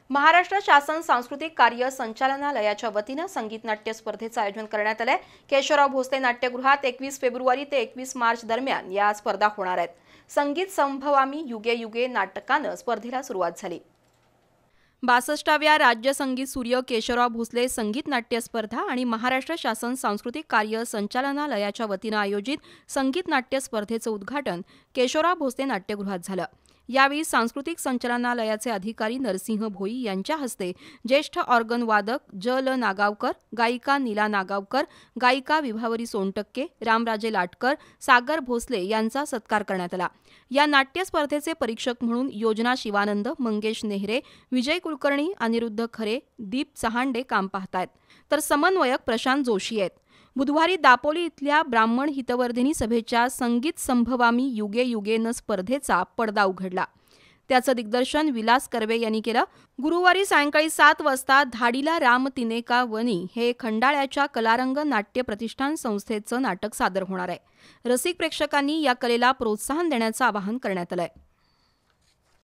महाराष्ट्र शासन सांस्कृतिक कार्य संचालनालयाच्या वतीनं संगीत नाट्य स्पर्धेचं आयोजन करण्यात आलंय। केशवराव भोसले नाट्यगृहात 21 फेब्रुवारी ते 21 मार्च दरम्यान या स्पर्धा होणार आहेत। संगीत संभवामी युगे युगे नाटकानं स्पर्धेला सुरुवात झाली। 62व्या राज्य संगीत सूर्य केशवराव भोसले संगीत नाट्य स्पर्धा आणि महाराष्ट्र शासन सांस्कृतिक कार्य संचालनालयाच्या वतीनं आयोजित संगीत नाट्य स्पर्धेचं उद्घाटन केशवराव भोसले नाट्यगृहात झालं। यावेळी सांस्कृतिक संचालनालयाचे अधिकारी नरसिंह भोई यांच्या हस्ते ज्येष्ठ ऑर्गन वादक ल नागावकर, गायिका नीला नागावकर, गायिका विभावरी सोनटक्के, रामराजे लाटकर, सागर भोसले यांचा सत्कार करण्यात आला। या नाट्य स्पर्धेचे परीक्षक म्हणून योजना शिवानंद, मंगेश नेहरे, विजय कुलकर्णी, अनिरुद्ध खरे, दीप चहांडे काम पाहतायत, तर समन्वयक प्रशांत जोशी आहेत। बुधवारी दापोली इथल्या ब्राह्मण हितवर्धिनी सभेच्या संगीत संभवामी युगे युगेनं स्पर्धेचा पडदा उघडला। त्याचं दिग्दर्शन विलास कर्वे यांनी केलं। गुरुवारी सायंकाळी 7 वाजता धाडीला राम तिने का वनी हे खंडाळ्याच्या कलारंग नाट्य प्रतिष्ठान संस्थेचं नाटक सादर होणार आहे। रसिक प्रेक्षकांनी या कलेला प्रोत्साहन देण्याचं आवाहन करण्यात आलंय।